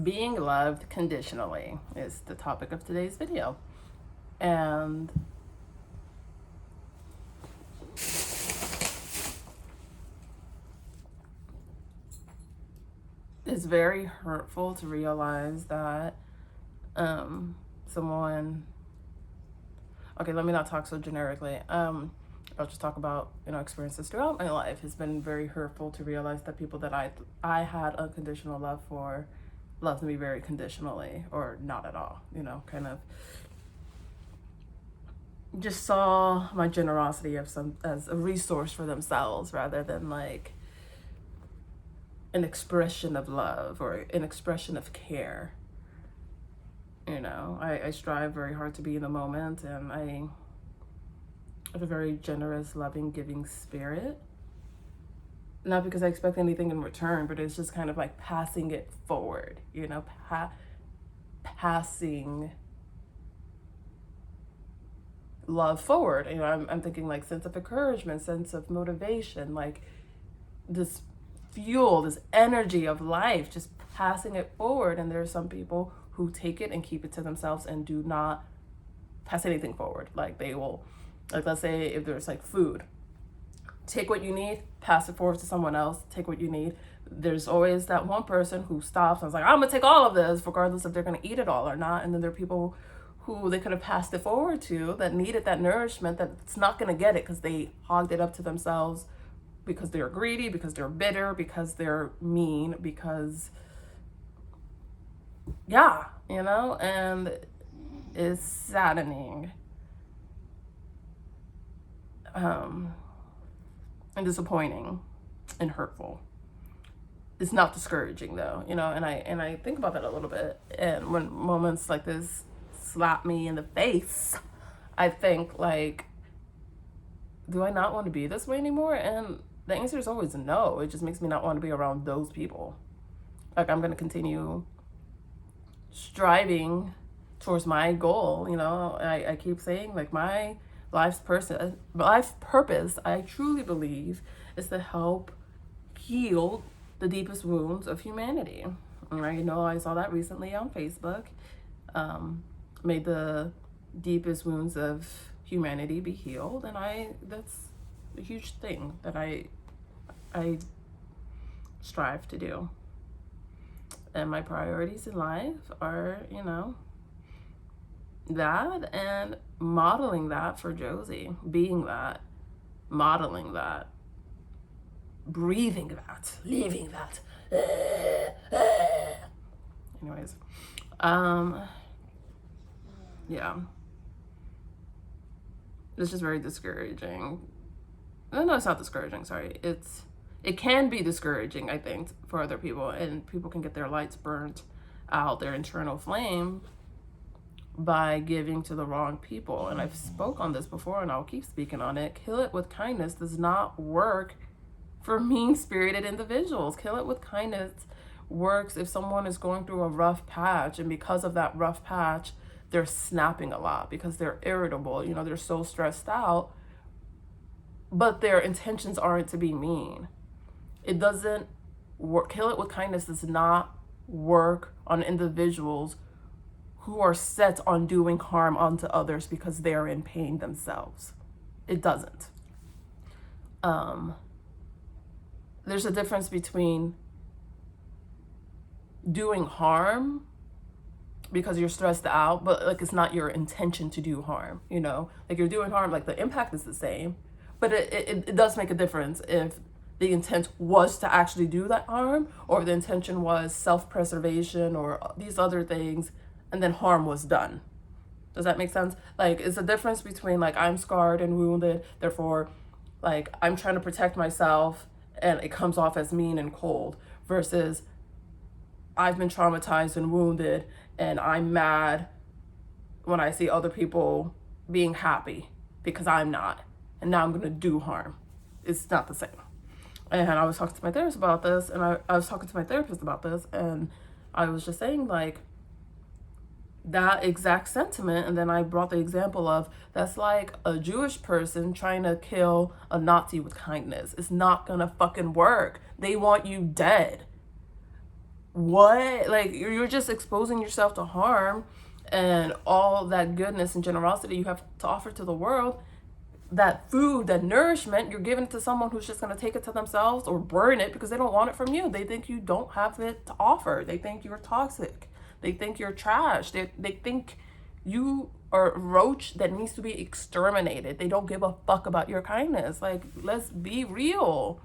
Being loved conditionally is the topic of today's video. And it's very hurtful to realize that someone, okay, let me not talk so generically. I'll just talk about, experiences throughout my life. It's been very hurtful to realize that people that I had unconditional love for loved me very conditionally or not at all, kind of just saw my generosity as a resource for themselves rather than like an expression of love or an expression of care. I strive very hard to be in the moment, and I have a very generous, loving, giving spirit. Not because I expect anything in return, but it's just kind of like passing it forward, passing love forward. I'm thinking like sense of encouragement, sense of motivation, like this fuel, this energy of life, just passing it forward. And there are some people who take it and keep it to themselves and do not pass anything forward. Like they will, like let's say if there's like food, take what you need, pass it forward to someone else, take what you need. There's always that one person who stops and is like, I'm gonna take all of this, regardless if they're gonna eat it all or not. And then there are people who they could have passed it forward to that needed that nourishment that's not gonna get it because they hogged it up to themselves, because they're greedy, because they're bitter, because they're mean, because and it's saddening and disappointing and hurtful. It's not discouraging though, and I think about that a little bit, and when moments like this slap me in the face, I think like, do I not want to be this way anymore? And the answer is always no. It just makes me not want to be around those people. Like I'm going to continue striving towards my goal. I keep saying like my life purpose, I truly believe, is to help heal the deepest wounds of humanity. And I saw that recently on Facebook. Made the deepest wounds of humanity be healed, and that's a huge thing that I strive to do. And my priorities in life are, that and modeling that for Josie, being that, modeling that, breathing that, living that. Anyways, yeah. It's just very discouraging. No, it's not discouraging, sorry. It can be discouraging, I think, for other people, and people can get their lights burnt out, their internal flame, by giving to the wrong people. And I've spoke on this before, and I'll keep speaking on it. Kill it with kindness does not work for mean-spirited individuals. Kill it with kindness works if someone is going through a rough patch, and because of that rough patch, they're snapping a lot because they're irritable, they're so stressed out, but their intentions aren't to be mean. It doesn't work. Kill it with kindness does not work on individuals who are set on doing harm onto others because they're in pain themselves. It doesn't. There's a difference between doing harm because you're stressed out, but like it's not your intention to do harm, like you're doing harm, like the impact is the same, but it does make a difference if the intent was to actually do that harm, or the intention was self-preservation or these other things, and then harm was done. Does that make sense? Like it's a difference between like I'm scarred and wounded, therefore like I'm trying to protect myself and it comes off as mean and cold, versus I've been traumatized and wounded and I'm mad when I see other people being happy because I'm not, and now I'm gonna do harm. It's not the same. And I was talking to my therapist about this, and I was talking to my therapist about this, and I was just saying like that exact sentiment, and then I brought the example of that's like a Jewish person trying to kill a Nazi with kindness. It's not gonna fucking work. They want you dead. what? Like, you're just exposing yourself to harm, and all that goodness and generosity you have to offer to the world, that food, that nourishment, you're giving it to someone who's just going to take it to themselves or burn it because they don't want it from you. They think you don't have it to offer. They think you're toxic. They think you're trash. They think you are a roach that needs to be exterminated. They don't give a fuck about your kindness. Like, let's be real.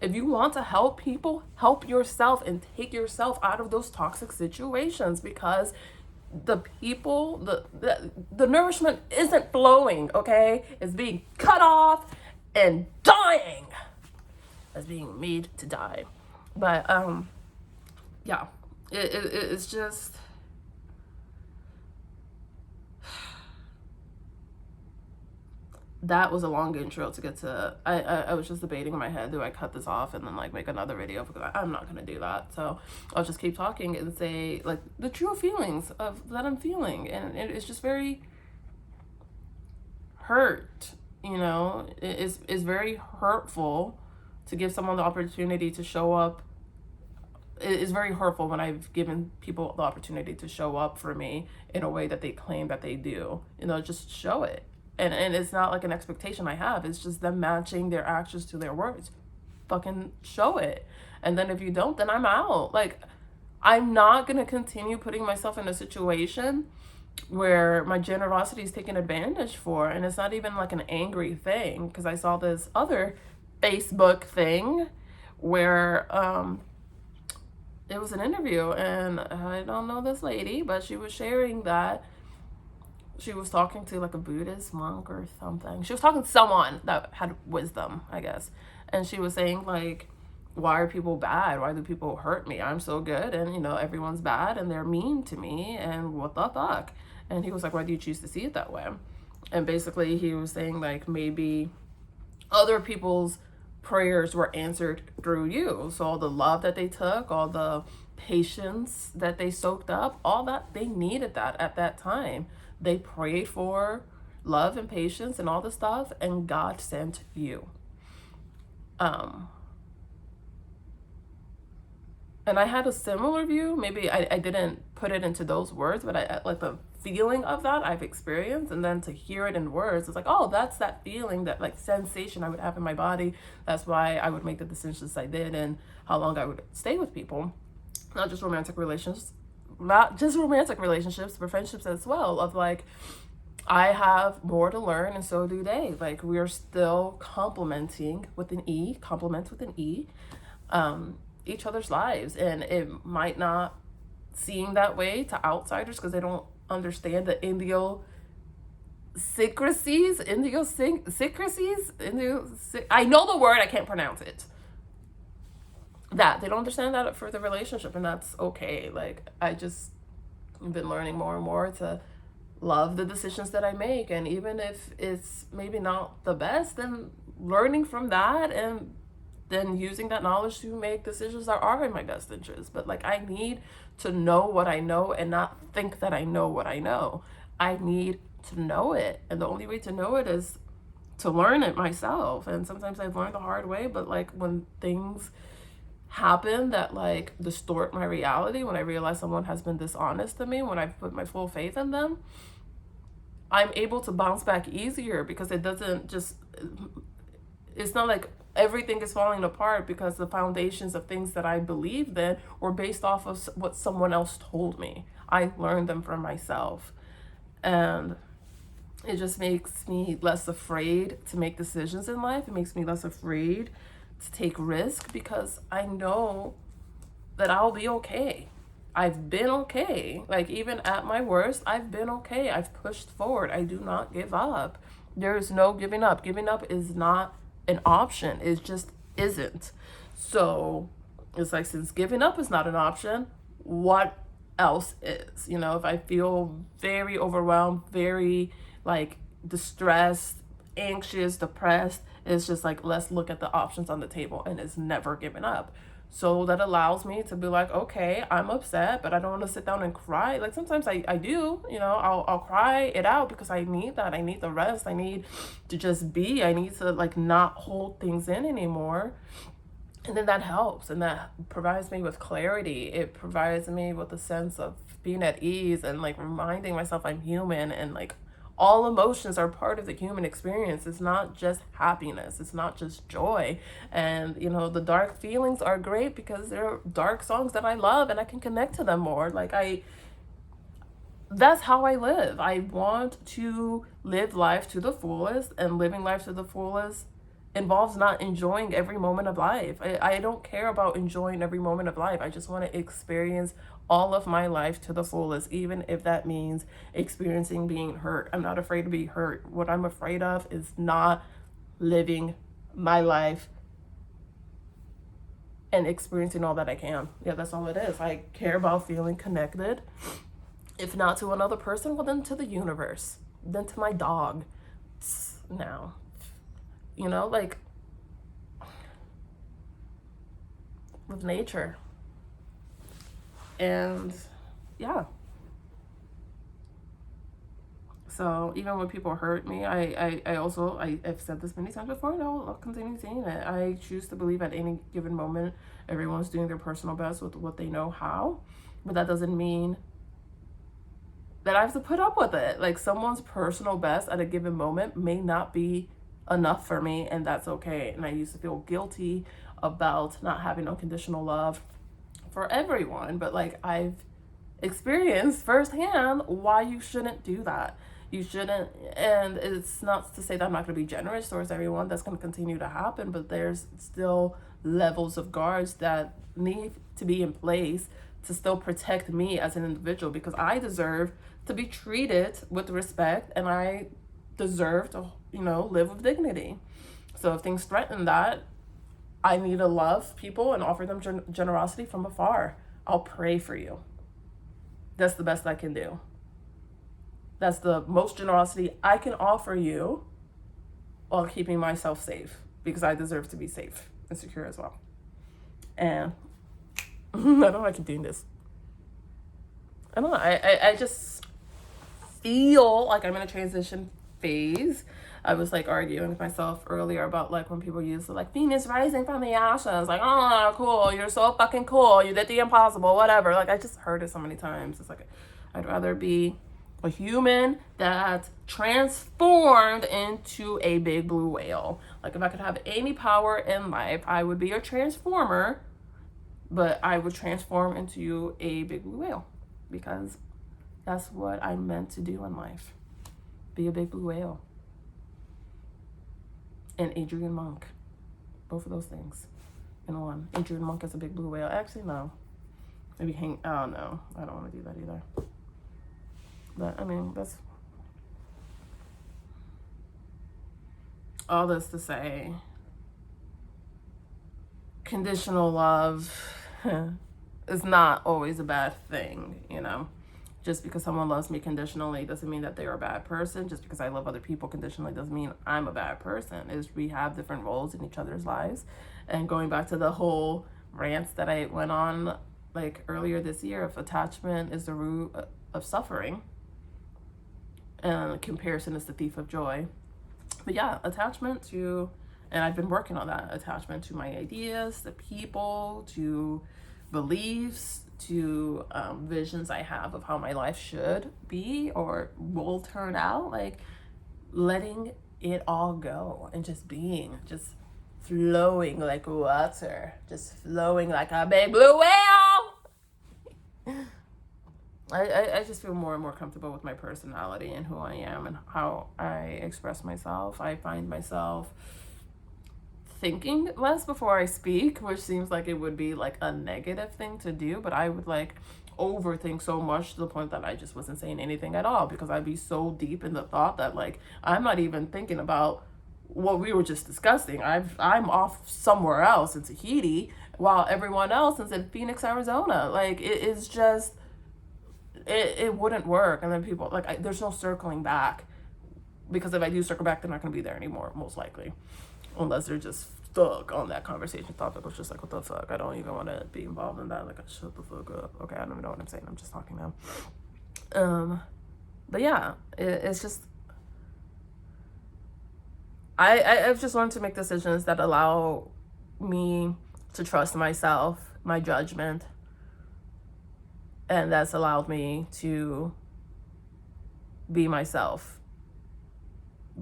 If you want to help people, help yourself and take yourself out of those toxic situations, because the people, the nourishment isn't flowing, okay? It's being cut off and dying. It's being made to die. But yeah, it's just, that was a long intro to get to. I was just debating in my head, do I cut this off and then like make another video, because I'm not gonna do that. So I'll just keep talking and say like the true feelings of that I'm feeling, and it's just very hurt. You know, it's very hurtful to give someone the opportunity to show up. It's very hurtful when I've given people the opportunity to show up for me in a way that they claim that they do. You know, just show it. And it's not like an expectation I have. It's just them matching their actions to their words. Fucking show it. And then if you don't, then I'm out. Like, I'm not going to continue putting myself in a situation where my generosity is taken advantage for. And it's not even like an angry thing. Because I saw this other Facebook thing where it was an interview. And I don't know this lady, but she was sharing that she was talking to like a Buddhist monk or something. She was talking to someone that had wisdom, I guess. And she was saying like, why are people bad? Why do people hurt me? I'm so good, and you know, everyone's bad and they're mean to me, and what the fuck? And he was like, why do you choose to see it that way? And basically he was saying like, maybe other people's prayers were answered through you. So all the love that they took, all the patience that they soaked up, all that, they needed that at that time. They prayed for love and patience and all the stuff, and God sent you. And I had a similar view. Maybe I didn't put it into those words, but I like the feeling of that I've experienced, and then to hear it in words, it's like, oh, that's that feeling, that like sensation I would have in my body. That's why I would make the decisions I did, and how long I would stay with people, not just romantic relationships, but friendships as well, of like, I have more to learn and so do they. Like, we are still complement with an E, each other's lives. And it might not seem that way to outsiders because they don't understand the idiosyncrasies. I know the word, I can't pronounce it. That they don't understand that for the relationship, and that's okay. Like, I've been learning more and more to love the decisions that I make, and even if it's maybe not the best, then learning from that and then using that knowledge to make decisions that are in my best interest. But like, I need to know what I know and not think that I know what I know. I need to know it, and the only way to know it is to learn it myself. And sometimes I've learned the hard way, but like, when things happen that like distort my reality, when I realize someone has been dishonest to me, when I've put my full faith in them, I'm able to bounce back easier, because it's not like everything is falling apart because the foundations of things that I believed in were based off of what someone else told me. I learned them from myself, and it just makes me less afraid to make decisions in life. It makes me less afraid to take risk, because I know that I'll be okay. I've been okay. Like, even at my worst, I've been okay. I've pushed forward. I do not give up. There is no giving up. Giving up is not an option. It just isn't. So it's like, since giving up is not an option, what else is? You know, if I feel very overwhelmed, very like distressed, anxious, depressed, it's just like, let's look at the options on the table, and it's never giving up. So that allows me to be like, okay, I'm upset, but I don't want to sit down and cry. Like, sometimes I do, you know, I'll cry it out, because I need that. I need the rest. I need to just be. I need to like not hold things in anymore. And then that helps, and that provides me with clarity. It provides me with a sense of being at ease, and like reminding myself I'm human, and like all emotions are part of the human experience. It's not just happiness, it's not just joy. And the dark feelings are great because they're dark songs that I love and I can connect to them more. Like that's how I live. I want to live life to the fullest, and living life to the fullest involves not enjoying every moment of life. I don't care about enjoying every moment of life. I just want to experience all of my life to the fullest, even if that means experiencing being hurt. I'm not afraid to be hurt. What I'm afraid of is not living my life and experiencing all that I can. Yeah, that's all it is. I care about feeling connected. If not to another person, well, then to the universe, then to my dog. Now, like with nature. And yeah. So even when people hurt me, I've said this many times before, and I'll continue saying it. I choose to believe at any given moment, everyone's doing their personal best with what they know how. But that doesn't mean that I have to put up with it. Like, someone's personal best at a given moment may not be enough for me, and that's okay. And I used to feel guilty about not having unconditional love for everyone, but like I've experienced firsthand why you shouldn't do that. You shouldn't, and it's not to say that I'm not going to be generous towards everyone. That's going to continue to happen, but there's still levels of guards that need to be in place to still protect me as an individual, because I deserve to be treated with respect, and I deserve to, live with dignity. So if things threaten that, I need to love people and offer them generosity from afar. I'll pray for you. That's the best I can do. That's the most generosity I can offer you while keeping myself safe, because I deserve to be safe and secure as well. And I don't know I keep doing this. I don't know. I just feel like I'm in a transition phase. I was like arguing with myself earlier about like when people use like Venus rising from the ashes, like, oh, cool, you're so fucking cool, you did the impossible, whatever. Like, I just heard it so many times. It's like, I'd rather be a human that transformed into a big blue whale. Like, if I could have any power in life, I would be a transformer, but I would transform into a big blue whale, because that's what I'm meant to do in life. Be a big blue whale. And Adrian Monk. Both of those things in one. Adrian Monk is a big blue whale. Actually, no. Maybe oh no, I don't want to do that either. But I mean, that's all this to say. Conditional love is not always a bad thing, Just because someone loves me conditionally doesn't mean that they're a bad person. Just because I love other people conditionally doesn't mean I'm a bad person. We have different roles in each other's lives. And going back to the whole rants that I went on like earlier this year, if attachment is the root of suffering and comparison is the thief of joy. But yeah, attachment to, and I've been working on that, attachment to my ideas, to people, to beliefs, to visions I have of how my life should be or will turn out, like letting it all go and just being, just flowing like water, just flowing like a big blue whale. I just feel more and more comfortable with my personality and who I am and how I express myself. I find myself thinking less before I speak, which seems like it would be like a negative thing to do, but I would like overthink so much to the point that I just wasn't saying anything at all, because I'd be so deep in the thought that like I'm not even thinking about what we were just discussing. I'm off somewhere else in Tahiti while everyone else is in Phoenix, Arizona. Like it is just it wouldn't work. And then people like there's no circling back, because if I do circle back, they're not going to be there anymore, most likely. Unless they're just stuck on that conversation topic. It's just like, what the fuck? I don't even want to be involved in that. Like, shut the fuck up. Okay, I don't even know what I'm saying. I'm just talking now. But yeah, it's just, I've just learned to make decisions that allow me to trust myself, my judgment, and that's allowed me to be myself,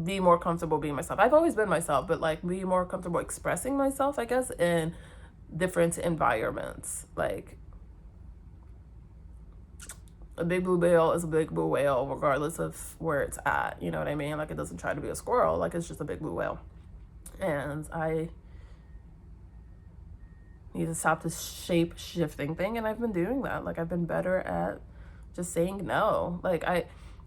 be more comfortable being myself. I've always been myself, but like be more comfortable expressing myself, I guess, in different environments. Like a big blue whale is a big blue whale regardless of where it's at, you know what I mean? Like it doesn't try to be a squirrel, like it's just a big blue whale. And I need to stop this shape shifting thing, and I've been doing that. Like I've been better at just saying no. Like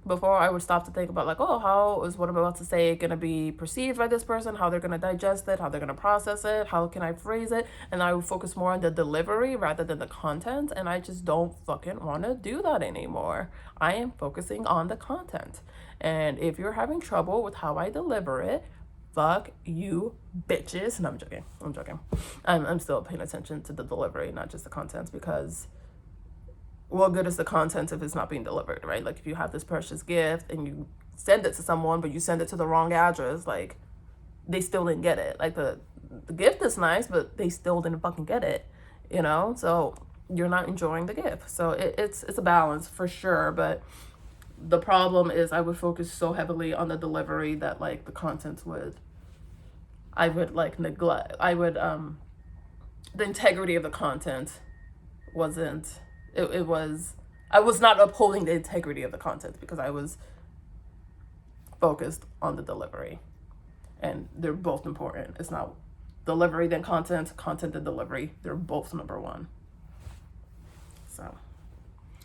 before I would stop to think about like, oh, how is what I'm about to say gonna be perceived by this person, how they're gonna digest it, how they're gonna process it, how can I phrase it, and I would focus more on the delivery rather than the content, and I just don't fucking want to do that anymore. I am focusing on the content, and if you're having trouble with how I deliver it, fuck you bitches. No, I'm joking. I'm still paying attention to the delivery, not just the content, because what good is the content if it's not being delivered, right? Like if you have this precious gift and you send it to someone but you send it to the wrong address, like they still didn't get it. Like the gift is nice, but they still didn't fucking get it, you know? So you're not enjoying the gift. So it's a balance for sure, but the problem is I would focus so heavily on the delivery that like the content I would like neglect. The integrity of the content wasn't, I was not upholding the integrity of the content because I was focused on the delivery, and they're both important. It's not delivery then content, content then delivery. They're both number one. So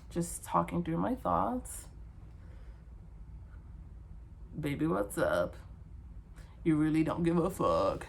just talking through my thoughts. Baby, what's up? You really don't give a fuck.